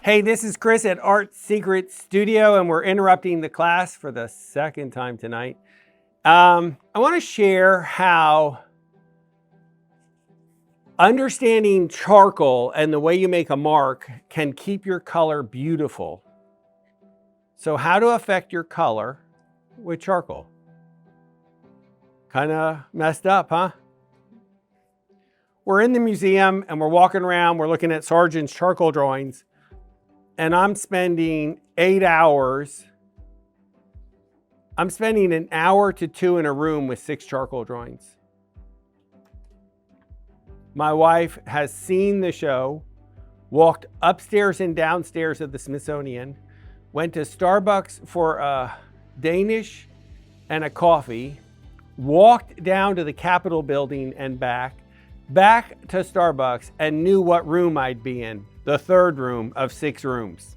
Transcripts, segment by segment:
Hey, this is Chris at Art Secret Studio, and we're interrupting the class for the second time tonight. I want to share how understanding charcoal and the way you make a mark can keep your color beautiful. So how to affect your color with charcoal. Kind of messed up, huh? We're in the museum and we're walking around, we're looking at Sargent's charcoal drawings, and I'm spending 8 hours. I'm spending an hour to 2 in a room with 6 charcoal drawings. My wife has seen the show, walked upstairs and downstairs of the Smithsonian, went to Starbucks for a Danish and a coffee, walked down to the Capitol building and back to Starbucks, and knew what room I'd be in, the third room of 6 rooms.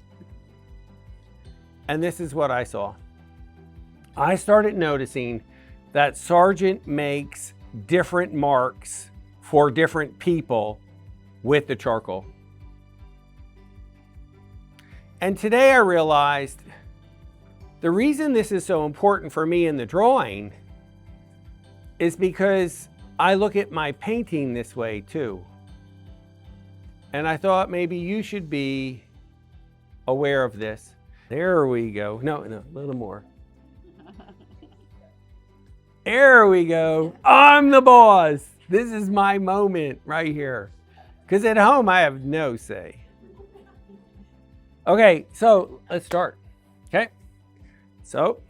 And this is what I saw. I started noticing that Sargent makes different marks for different people with the charcoal. And today I realized the reason this is so important for me in the drawing is because I look at my painting this way too. And I thought maybe you should be aware of this. There we go. No, a little more. There we go. I'm the boss. This is my moment right here. Because at home I have no say. Okay, so let's start. Okay. So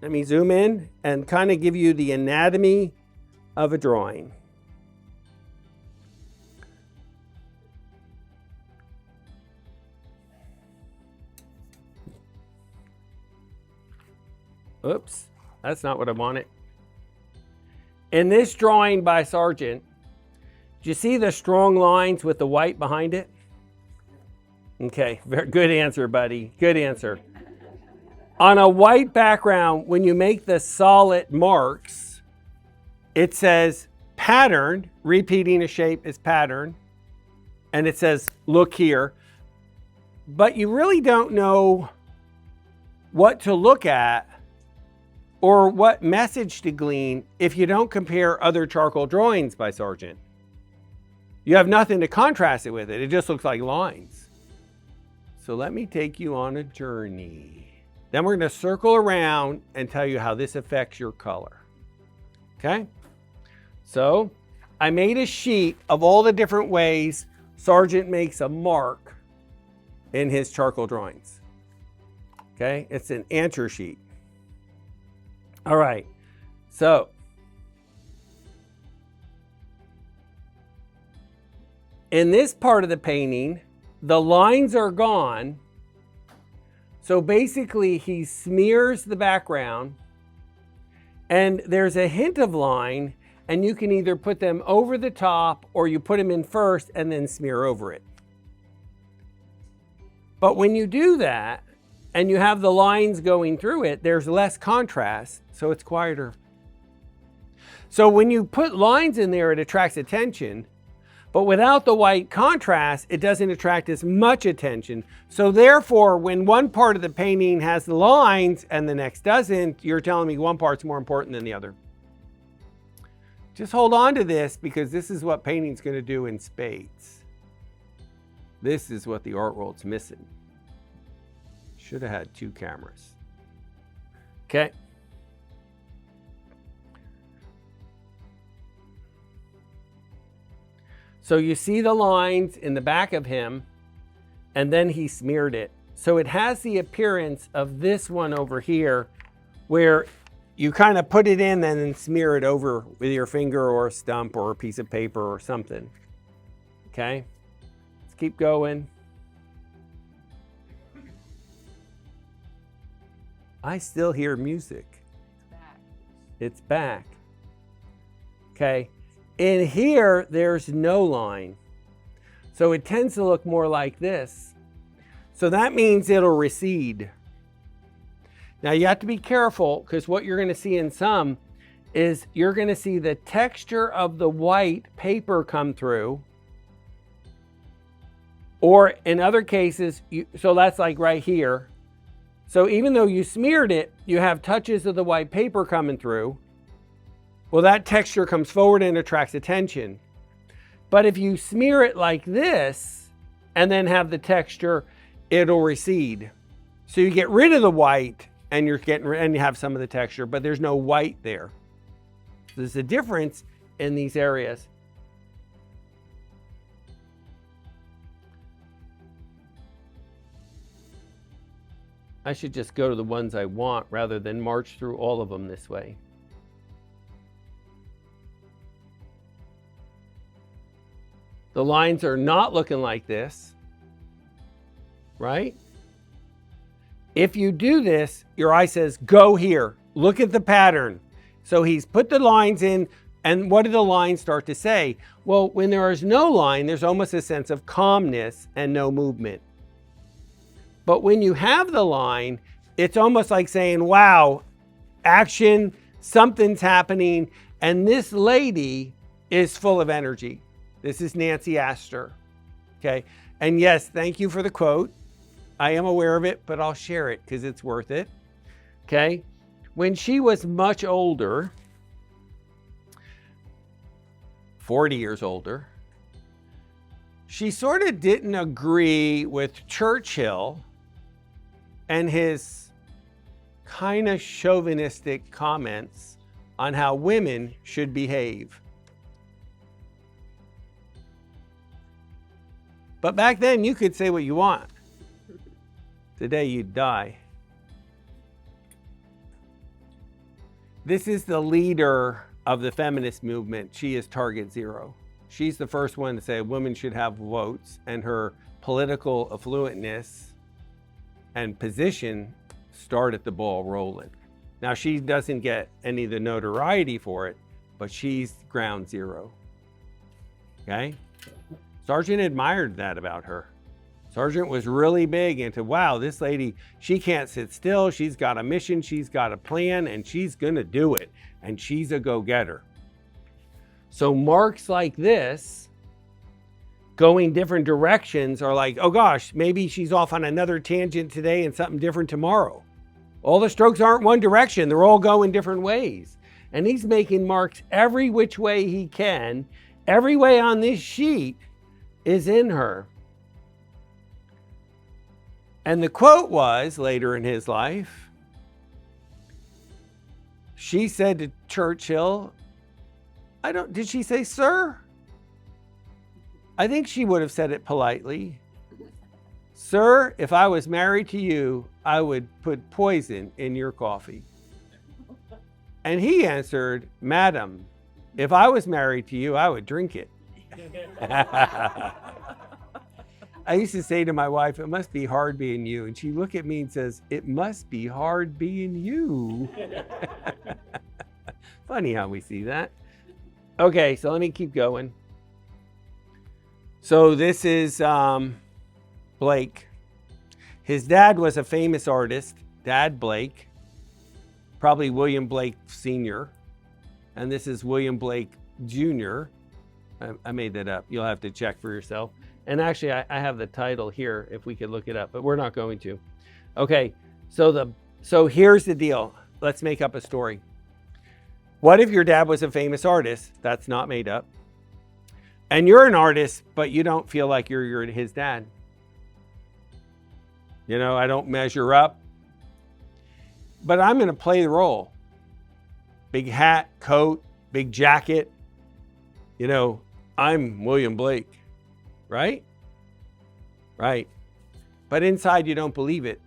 let me zoom in and kind of give you the anatomy of a drawing. Oops, that's not what I wanted. In this drawing by Sargent, do you see the strong lines with the white behind it? Okay, very good answer, buddy. Good answer. On a white background, when you make the solid marks, it says pattern, repeating a shape is pattern, and it says look here. But you really don't know what to look at or what message to glean if you don't compare other charcoal drawings by Sargent. You have nothing to contrast it with. It just looks like lines. So let me take you on a journey. Then we're going to circle around and tell you how this affects your color. Okay? So I made a sheet of all the different ways Sargent makes a mark in his charcoal drawings. Okay? It's an answer sheet. All right, so in this part of the painting, the lines are gone. So basically he smears the background and there's a hint of line, and you can either put them over the top or you put them in first and then smear over it. But when you do that, and you have the lines going through it, there's less contrast, so it's quieter. So when you put lines in there, it attracts attention, but without the white contrast, it doesn't attract as much attention. So therefore, when one part of the painting has the lines and the next doesn't, you're telling me one part's more important than the other. Just hold on to this, because this is what painting's gonna do in spades. This is what the art world's missing. Should have had 2 cameras. Okay. So you see the lines in the back of him, and then he smeared it. So it has the appearance of this one over here, where you kind of put it in and then smear it over with your finger or a stump or a piece of paper or something. Okay. Let's keep going. I still hear music. It's back. It's back. Okay. In here, there's no line. So it tends to look more like this. So that means it'll recede. Now you have to be careful, because what you're going to see in some is you're going to see the texture of the white paper come through, Or in other cases, so that's like right here. So even though you smeared it, you have touches of the white paper coming through. Well, that texture comes forward and attracts attention. But if you smear it like this and then have the texture, it'll recede. So you get rid of the white and you have some of the texture, but there's no white there. So there's a difference in these areas. I should just go to the ones I want rather than march through all of them this way. The lines are not looking like this, right? If you do this, your eye says, go here, look at the pattern. So he's put the lines in, and what do the lines start to say? Well, when there is no line, there's almost a sense of calmness and no movement. But when you have the line, it's almost like saying, wow, action, something's happening, and this lady is full of energy. This is Nancy Astor, okay? And yes, thank you for the quote. I am aware of it, but I'll share it because it's worth it, okay? When she was much older, 40 years older, she sort of didn't agree with Churchill and his kind of chauvinistic comments on how women should behave. But back then, you could say what you want. Today, you'd die. This is the leader of the feminist movement. She is target zero. She's the first one to say women should have votes, and her political affluentness and position started the ball rolling. Now, she doesn't get any of the notoriety for it, but she's ground zero. Okay? Sargent admired that about her. Sargent was really big into, wow, this lady, she can't sit still. She's got a mission, she's got a plan, and she's gonna do it. And she's a go-getter. So marks like this, going different directions, are like, oh gosh, maybe she's off on another tangent today and something different tomorrow. All the strokes aren't one direction, they're all going different ways. And he's making marks every which way he can. Every way on this sheet is in her. And the quote was, later in his life, she said to Churchill, did she say, sir? I think she would have said it politely. Sir, if I was married to you, I would put poison in your coffee. And he answered, madam, if I was married to you, I would drink it. I used to say to my wife, it must be hard being you. And she looked at me and says, it must be hard being you. Funny how we see that. Okay, so let me keep going. So this is Blake. His dad was a famous artist, Dad Blake, probably William Blake Sr. And this is William Blake Jr. I made that up. You'll have to check for yourself. And actually, I have the title here if we could look it up, but we're not going to. Okay, so here's the deal. Let's make up a story. What if your dad was a famous artist? That's not made up. And you're an artist, but you don't feel like you're his dad. You know, I don't measure up. But I'm going to play the role. Big hat, coat, big jacket. You know, I'm William Blake. Right? Right. But inside you don't believe it.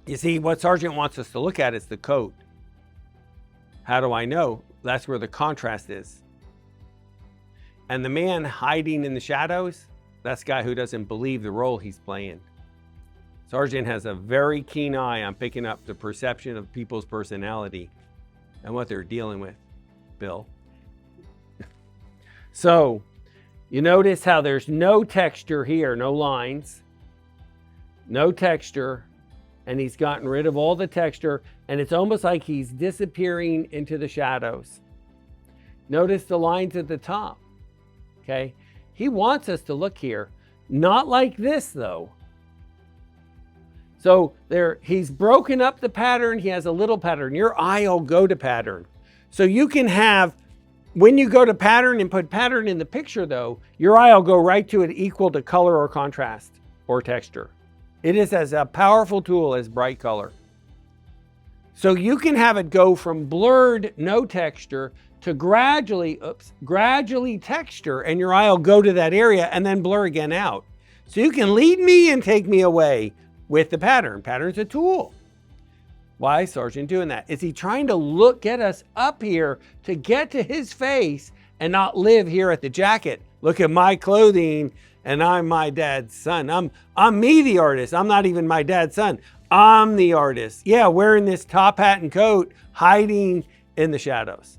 You see, what Sargent wants us to look at is the coat. How do I know? That's where the contrast is. And the man hiding in the shadows, that's the guy who doesn't believe the role he's playing. Sargent has a very keen eye on picking up the perception of people's personality and what they're dealing with, Bill. So, you notice how there's no texture here, no lines, no texture, and he's gotten rid of all the texture, and it's almost like he's disappearing into the shadows. Notice the lines at the top, okay? He wants us to look here. Not like this though. So there, he's broken up the pattern. He has a little pattern. Your eye will go to pattern. So you can have, when you go to pattern and put pattern in the picture though, your eye will go right to it equal to color or contrast or texture. It is as a powerful tool as bright color. So you can have it go from blurred, no texture, to gradually texture, and your eye will go to that area and then blur again out. So you can lead me and take me away with the pattern. Pattern's a tool. Why is Sargent doing that? Is he trying to get us up here to get to his face and not live here at the jacket? Look at my clothing and I'm my dad's son. I'm me, the artist. I'm not even my dad's son. I'm the artist. Yeah, wearing this top hat and coat, hiding in the shadows.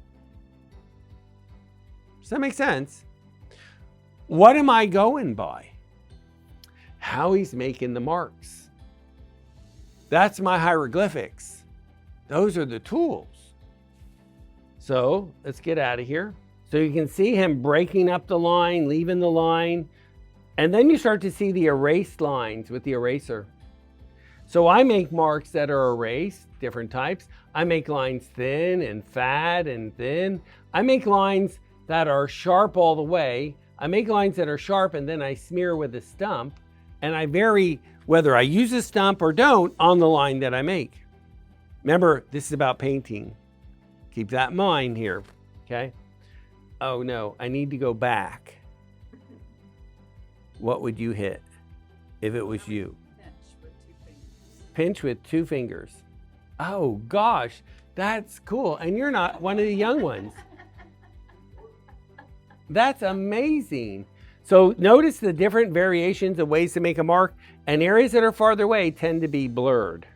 Does that make sense? What am I going by? How he's making the marks. That's my hieroglyphics. Those are the tools. So let's get out of here. So you can see him breaking up the line, leaving the line, and then you start to see the erased lines with the eraser. So I make marks that are erased, different types. I make lines thin and fat and thin. I make lines that are sharp all the way. I make lines that are sharp and then I smear with a stump, and I vary whether I use a stump or don't on the line that I make. Remember, this is about painting. Keep that in mind here, okay? Oh no, I need to go back. What would you hit if it was you? Pinch with 2 fingers. Oh gosh, that's cool. And you're not one of the young ones. That's amazing. So notice the different variations of ways to make a mark, and areas that are farther away tend to be blurred.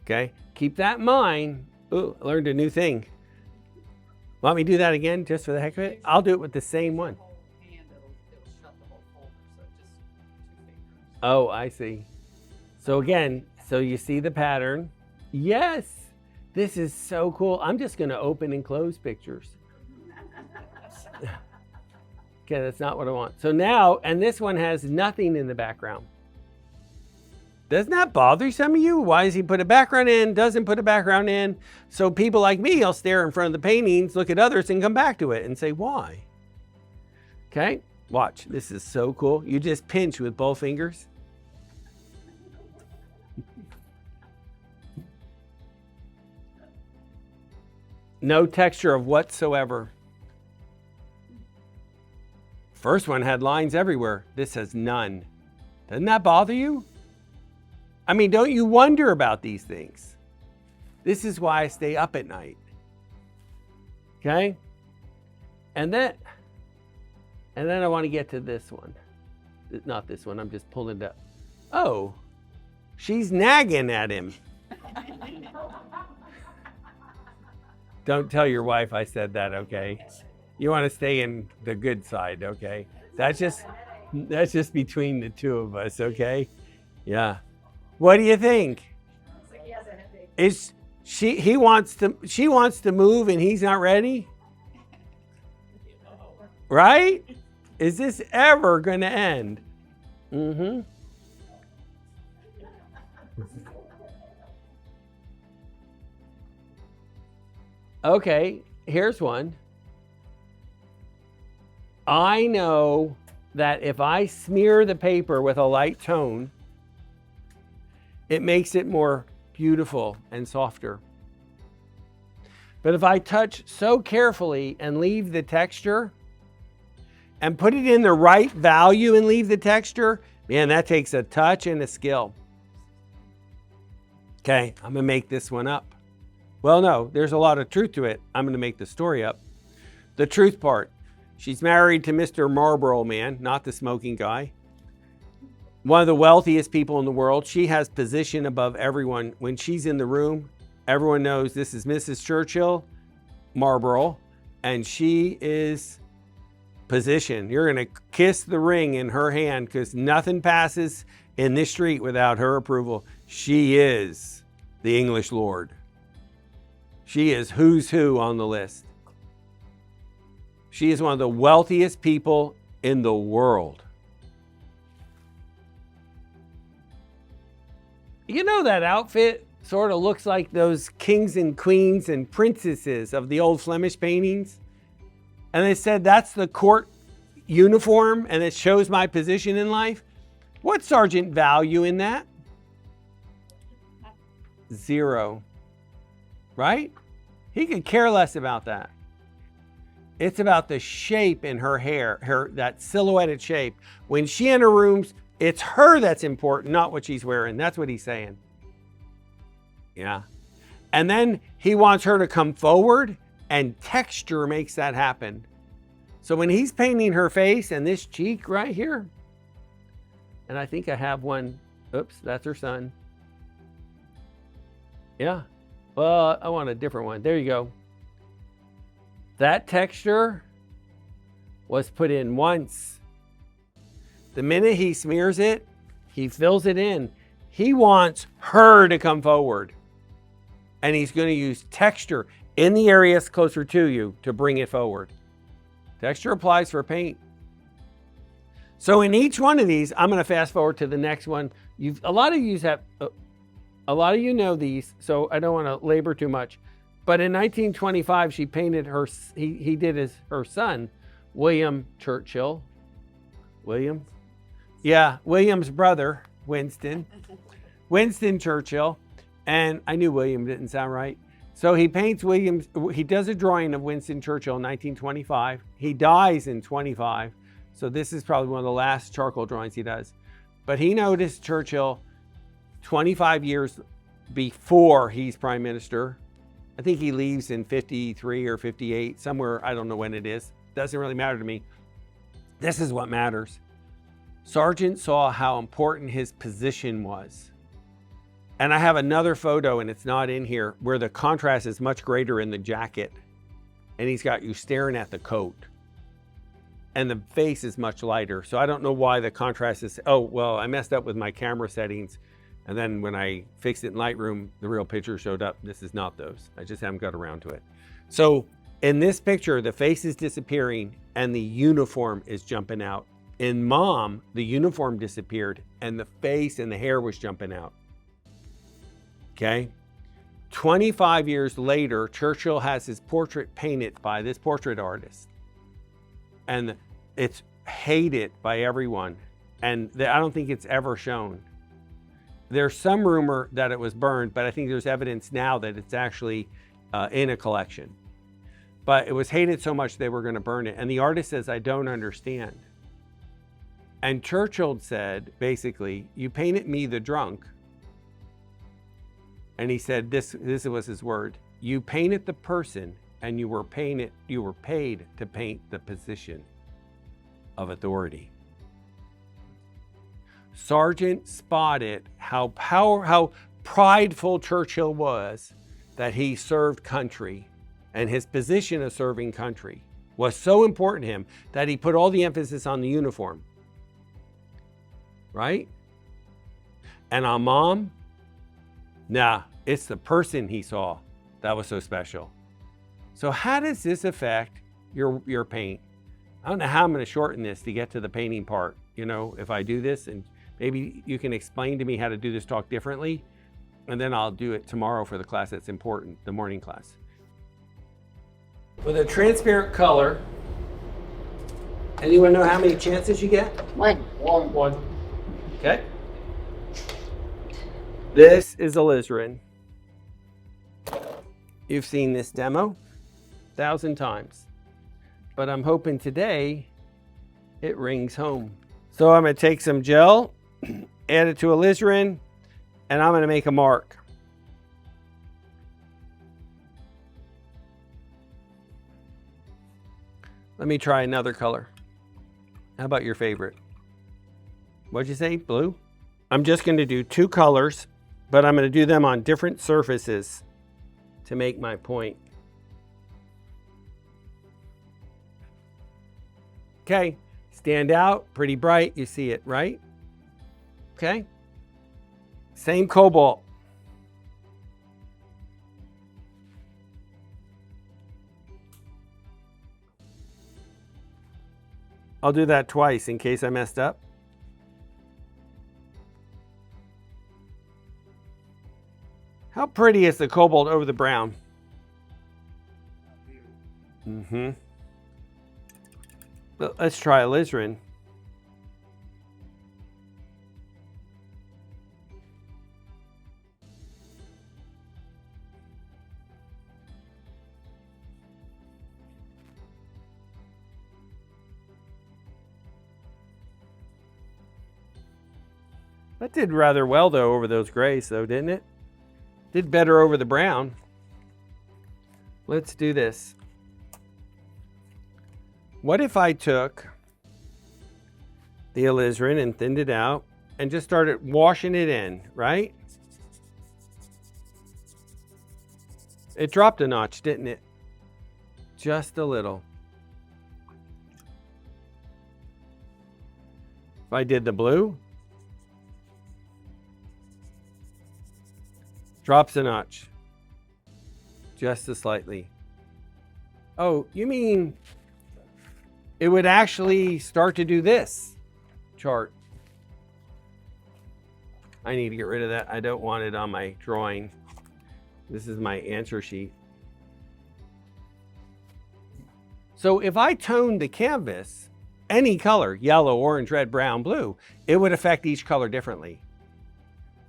Okay, keep that in mind. Ooh, I learned a new thing. Want me to do that again just for the heck of it? I'll do it with the same one. Oh, I see. So again, so you see the pattern. Yes, this is so cool. I'm just going to open and close pictures. Okay, that's not what I want. So now, and this one has nothing in the background. Doesn't that bother some of you? Why does he put a background in, doesn't put a background in? So people like me, I'll stare in front of the paintings, look at others, and come back to it and say, why? Okay, watch. This is so cool. You just pinch with both fingers. No texture of whatsoever. First one had lines everywhere. This has none. Doesn't that bother you? I mean, don't you wonder about these things? This is why I stay up at night. Okay? And then I want to get to this one. Not this one, I'm just pulling it up. Oh, she's nagging at him. Don't tell your wife I said that, okay? You want to stay in the good side, okay? That's just between the two of us, okay? Yeah. What do you think? Is she wants to move and he's not ready? Right? Is this ever going to end? Mm-hmm. Okay, here's one. I know that if I smear the paper with a light tone, it makes it more beautiful and softer. But if I touch so carefully and leave the texture and put it in the right value and leave the texture, man, that takes a touch and a skill. Okay, I'm gonna make this one up. Well, no, there's a lot of truth to it. I'm gonna make the story up. The truth part. She's married to Mr. Marlboro Man, not the smoking guy. One of the wealthiest people in the world. She has position above everyone. When she's in the room, everyone knows this is Mrs. Churchill Marlboro, and she is position. You're going to kiss the ring in her hand because nothing passes in this street without her approval. She is the English Lord. She is who's who on the list. She is one of the wealthiest people in the world. You know, that outfit sort of looks like those kings and queens and princesses of the old Flemish paintings. And they said that's the court uniform and it shows my position in life. What's Sargent value in that? 0. Right? He could care less about that. It's about the shape in her hair, that silhouetted shape. When she enters rooms, it's her that's important, not what she's wearing. That's what he's saying. Yeah. And then he wants her to come forward, and texture makes that happen. So when he's painting her face and this cheek right here, and I think I have one, oops, that's her son. Yeah. Well, I want a different one. There you go. That texture was put in once. The minute he smears it, he fills it in. He wants her to come forward. And he's going to use texture in the areas closer to you to bring it forward. Texture applies for paint. So in each one of these, I'm going to fast forward to the next one. A lot of you know these, so I don't want to labor too much. But in 1925, she painted her son, William Churchill. William? Yeah, William's brother, Winston. Winston Churchill. And I knew William didn't sound right. So he paints he does a drawing of Winston Churchill in 1925. He dies in 25. So this is probably one of the last charcoal drawings he does. But he noticed Churchill 25 years before he's prime minister. I think he leaves in 53 or 58, somewhere, I don't know when it is. Doesn't really matter to me. This is what matters. Sargent saw how important his position was. And I have another photo, and it's not in here, where the contrast is much greater in the jacket. And he's got you staring at the coat. And the face is much lighter. So I don't know why the contrast is, oh, well, I messed up with my camera settings. And then when I fixed it in Lightroom, the real picture showed up. This is not those. I just haven't got around to it. So in this picture, the face is disappearing and the uniform is jumping out. In Mom, the uniform disappeared and the face and the hair was jumping out. Okay. 25 years later, Churchill has his portrait painted by this portrait artist. And it's hated by everyone. And I don't think it's ever shown. There's some rumor that it was burned, but I think there's evidence now that it's actually in a collection. But it was hated so much they were going to burn it. And the artist says, I don't understand. And Churchill said, basically, you painted me the drunk. And he said, this was his word. You painted the person and you were paid to paint the position of authority. Sargent spotted how prideful Churchill was that he served country, and his position of serving country was so important to him that he put all the emphasis on the uniform. Right? And on Mom, nah, it's the person he saw that was so special. So how does this affect your paint? I don't know how I'm going to shorten this to get to the painting part. You know, if I do this, and maybe you can explain to me how to do this talk differently, and then I'll do it tomorrow for the class that's important, the morning class. With a transparent color, anyone know how many chances you get? One. Okay. This is alizarin. You've seen this demo 1,000 times, but I'm hoping today it rings home. So I'm going to take some gel, add it to alizarin, and I'm going to make a mark. Let me try another color. How about your favorite? What'd you say? Blue? I'm just going to do 2 colors, but I'm going to do them on different surfaces to make my point. Okay, stand out, pretty bright, you see it, right? Okay, same cobalt. I'll do that twice in case I messed up. How pretty is the cobalt over the brown? Mm-hmm. Well, let's try alizarin. That did rather well, though, over those grays, though, didn't it? Did better over the brown. Let's do this. What if I took the alizarin and thinned it out and just started washing it in, right? It dropped a notch, didn't it? Just a little. If I did the blue, drops a notch. Just a slightly. Oh, you mean it would actually start to do this chart? I need to get rid of that. I don't want it on my drawing. This is my answer sheet. So if I toned the canvas, any color, yellow, orange, red, brown, blue, it would affect each color differently.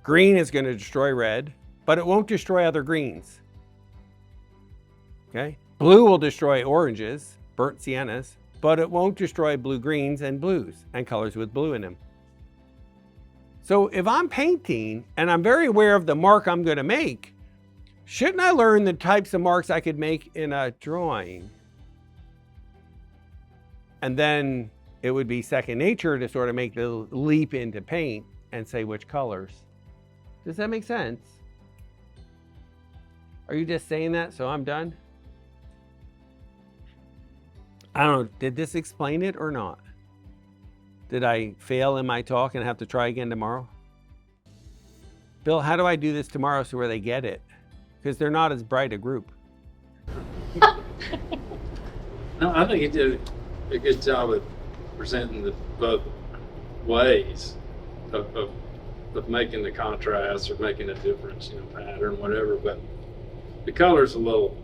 Green is going to destroy red, but it won't destroy other greens. Okay? Blue will destroy oranges, burnt siennas, but it won't destroy blue greens and blues and colors with blue in them. So if I'm painting and I'm very aware of the mark I'm going to make, shouldn't I learn the types of marks I could make in a drawing? And then it would be second nature to sort of make the leap into paint and say which colors. Does that make sense? Are you just saying that so I'm done? I don't know, did this explain it or not? Did I fail in my talk and have to try again tomorrow? Bill, how do I do this tomorrow so where they get it? Because they're not as bright a group. No, I think you did a good job of presenting the both ways of making the contrast or making a difference, pattern, whatever, but the color's a little...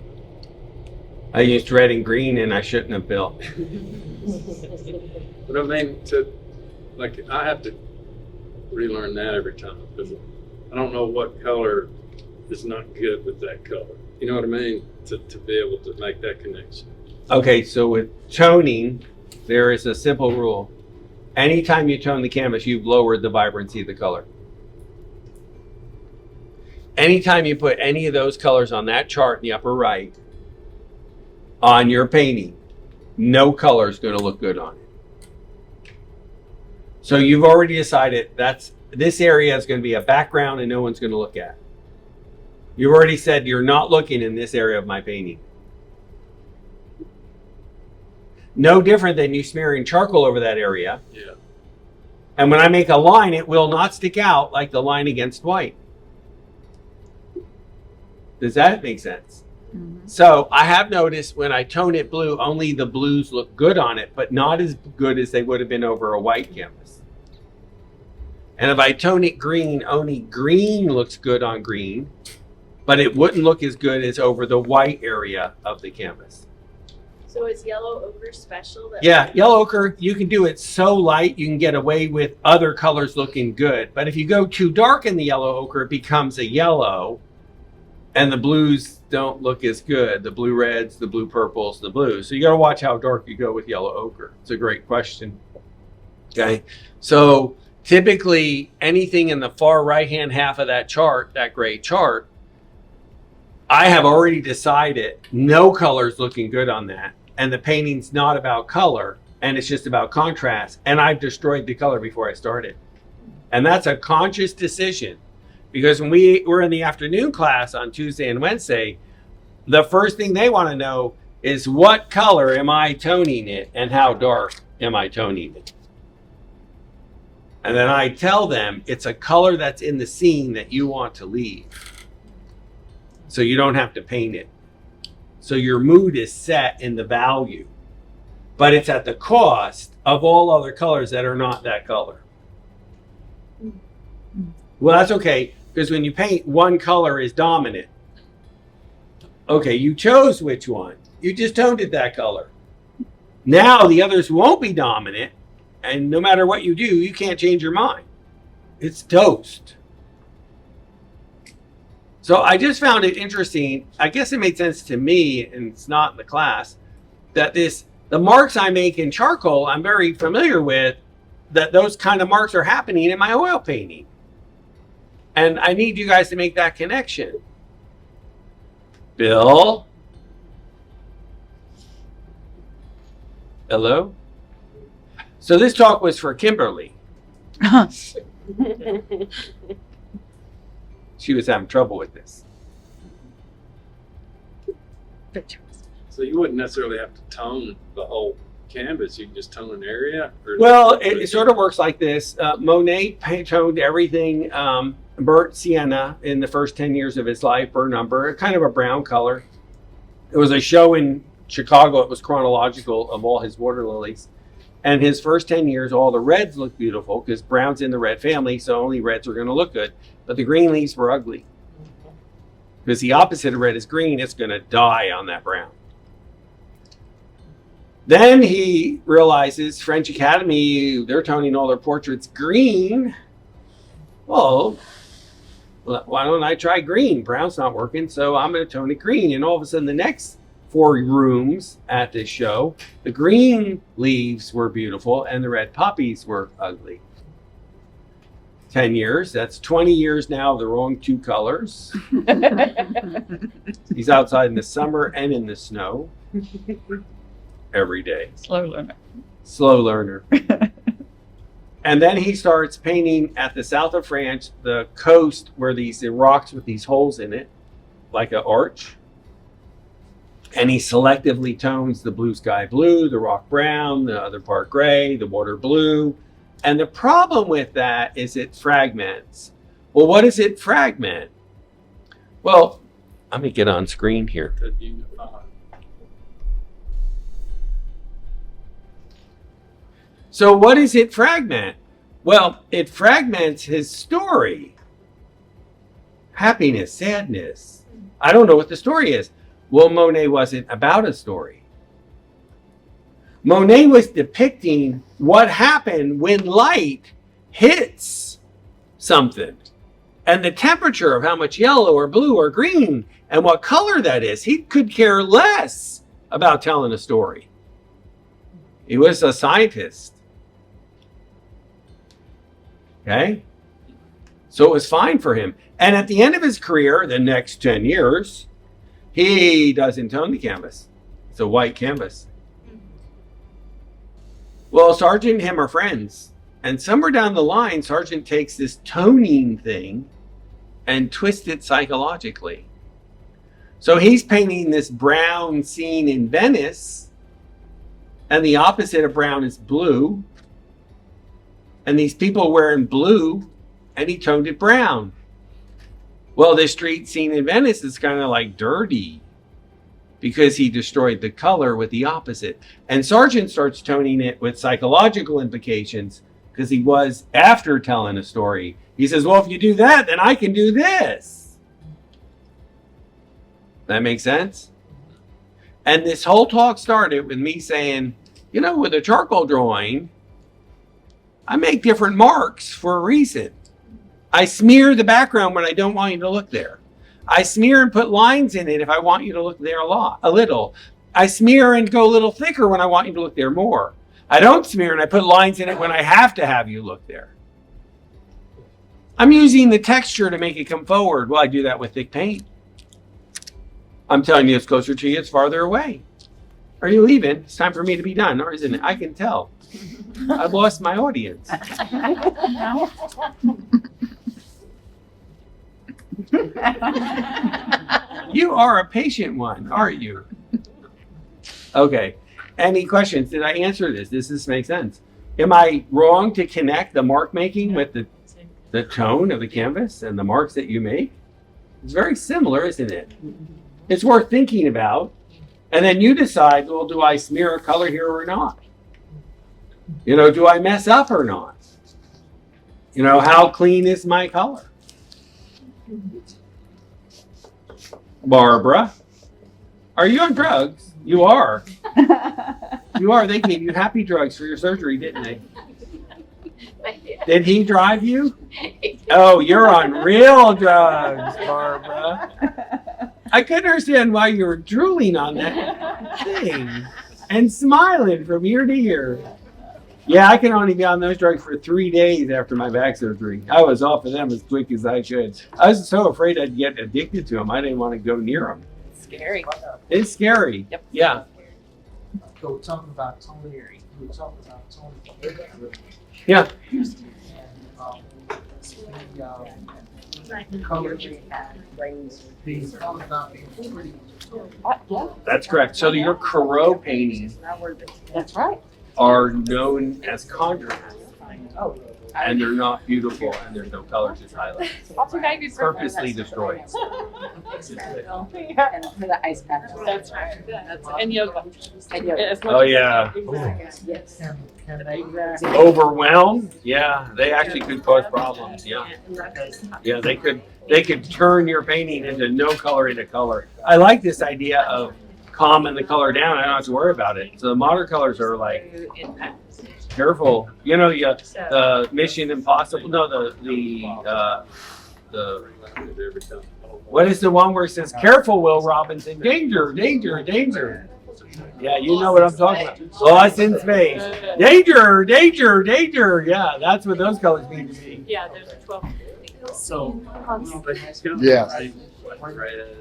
I used red and green and I shouldn't have, Bill. But I mean, I have to relearn that every time because I don't know what color is not good with that color. You know what I mean? To be able to make that connection. Okay, so with toning, there is a simple rule. Anytime you tone the canvas, you've lowered the vibrancy of the color. Anytime you put any of those colors on that chart in the upper right, on your painting, no color is going to look good on it. So you've already decided this area is going to be a background and no one's going to look at. You've already said you're not looking in this area of my painting. No different than you smearing charcoal over that area. Yeah. And when I make a line, it will not stick out like the line against white. Does that make sense? Mm-hmm. So I have noticed when I tone it blue, only the blues look good on it, but not as good as they would have been over a white canvas. And if I tone it green, only green looks good on green, but it wouldn't look as good as over the white area of the canvas. So is yellow ochre special? Yeah, yellow ochre, you can do it so light, you can get away with other colors looking good. But if you go too dark in the yellow ochre, it becomes a yellow, and the blues don't look as good. The blue reds, the blue purples, the blues. So you got to watch how dark you go with yellow ochre. It's a great question. Okay, so typically anything in the far right-hand half of that chart, that gray chart, I have already decided no color's looking good on that. And the painting's not about color, and it's just about contrast. And I've destroyed the color before I started. And that's a conscious decision. Because when we were in the afternoon class on Tuesday and Wednesday, the first thing they want to know is what color am I toning it and how dark am I toning it? And then I tell them it's a color that's in the scene that you want to leave. So you don't have to paint it. So your mood is set in the value, but it's at the cost of all other colors that are not that color. Well, that's okay. Because when you paint, one color is dominant. Okay, you chose which one. You just toned it that color. Now the others won't be dominant, and no matter what you do, you can't change your mind. It's toast. So I just found it interesting. I guess it made sense to me, and it's not in the class, that the marks I make in charcoal, I'm very familiar with, that those kind of marks are happening in my oil painting. And I need you guys to make that connection. Bill? Hello? So this talk was for Kimberly. She was having trouble with this. So you wouldn't necessarily have to tone the whole canvas. You can just tone an area. Well, it sort of works like this. Monet toned everything burnt sienna in the first 10 years of his life, burnt umber, kind of a brown color. There was a show in Chicago, it was chronological, of all his water lilies. And his first 10 years, all the reds looked beautiful because brown's in the red family, so only reds are going to look good. But the green leaves were ugly. Because the opposite of red is green, it's going to die on that brown. Then he realizes French Academy, they're toning all their portraits green. Well, why don't I try green? Brown's not working, so I'm going to tone it green. And all of a sudden, the next 4 rooms at this show, the green leaves were beautiful and the red poppies were ugly. 10 years, that's 20 years now of the wrong 2 colors. He's outside in the summer and in the snow every day. Slow learner. And then he starts painting at the south of France, the coast where the rocks with these holes in it, like an arch. And he selectively tones the blue sky blue, the rock brown, the other part gray, the water blue. And the problem with that is it fragments. Well, what does it fragment? Well, let me get on screen here. So what does it fragment? Well, it fragments his story. Happiness, sadness. I don't know what the story is. Well, Monet wasn't about a story. Monet was depicting what happened when light hits something and the temperature of how much yellow or blue or green and what color that is. He could care less about telling a story. He was a scientist. Okay? So it was fine for him. And at the end of his career, the next 10 years, he doesn't tone the canvas. It's a white canvas. Well, Sargent and him are friends. And somewhere down the line, Sargent takes this toning thing and twists it psychologically. So he's painting this brown scene in Venice, and the opposite of brown is blue. And these people wearing blue, and he toned it brown. Well, the street scene in Venice is kind of like dirty because he destroyed the color with the opposite. And Sargent starts toning it with psychological implications because he was after telling a story. He says, well, if you do that, then I can do this. That makes sense? And this whole talk started with me saying, you know, with a charcoal drawing, I make different marks for a reason. I smear the background when I don't want you to look there. I smear and put lines in it if I want you to look there a little. I smear and go a little thicker when I want you to look there more. I don't smear and I put lines in it when I have to have you look there. I'm using the texture to make it come forward. Well, I do that with thick paint. I'm telling you it's closer to you, it's farther away. Are you leaving? It's time for me to be done, or isn't it? I can tell. I've lost my audience. You are a patient one, aren't you? Okay. Any questions? Did I answer this? Does this make sense? Am I wrong to connect the mark making with the tone of the canvas and the marks that you make? It's very similar, isn't it? It's worth thinking about. And then you decide, well, do I smear a color here or not? You know, do I mess up or not? You know, how clean is my color? Barbara, are you on drugs? You are. You are. They gave you happy drugs for your surgery, didn't they? Did he drive you? Oh, you're on real drugs, Barbara. I couldn't understand why you were drooling on that thing and smiling from ear to ear. Yeah, I can only be on those drugs for 3 days after my back surgery. I was off of them as quick as I could. I was so afraid I'd get addicted to them. I didn't want to go near them. Scary. It's scary. Yep. Yeah. So we're talking about Tony. We're talking about Tony. Yeah. The color That's correct. So your Corot paintings That's right. are known as contrast, Oh. and they're not beautiful, and there's no colors just highlighted. Also got you Purposely destroyed. And for the ice pack. That's right. And yoga. And yoga. As much Oh, as- yeah. Yes. can they Overwhelmed? Yeah, they actually could cause problems. Yeah. Yeah, they could turn your painting into no color into color. I like this idea of calming the color down. I don't have to worry about it. So the modern colors are like, careful. You know, the Mission Impossible. No, the what is the one where it says, "Careful, Will Robinson, danger, danger, danger." Yeah, you know what I'm talking about. Lost in space. Danger, danger, danger. Yeah, that's what those colors mean to me. Yeah, there's 12. So, Yes.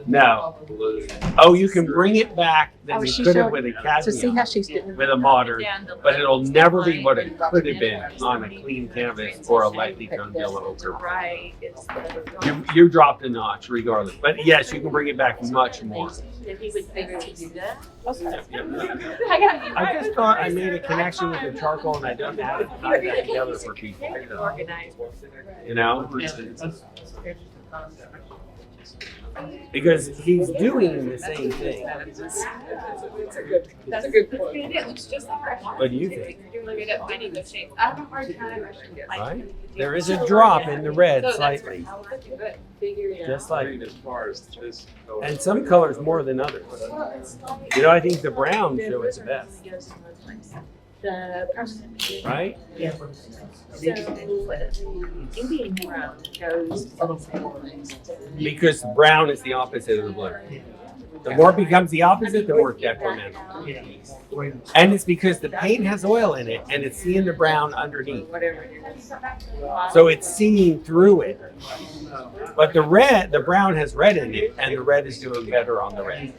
No. blue. Oh, you can bring it back. Then Oh, we she put it showed- with a So see how cadmium, she's getting. with a modern, but it'll never be what it could have been on a clean canvas or a lightly toned yellow ochre. Right, it's the. You dropped a notch regardless. But yes, you can bring it back much more. If he would figure to do that. I just thought I made a connection with the charcoal and I don't have to tie that together for people. Organized. You know? Because he's doing the same thing. That's a good point. It looks just like our. What do you think? You're looking at finding the shape. I have a hard time. Right? There is a drop in the red So that's slightly. how I could figure it out. Just I like, mean, as far as this color. and some colors more than others. You know, I think the browns show it the best, The person. right? So Indian brown goes. Because brown is the opposite of the blue. The more it becomes the opposite, the more detrimental. And it's because the paint has oil in it and it's seeing the brown underneath. Whatever it is. So it's seeing through it. But the brown has red in it and the red is doing better on the red.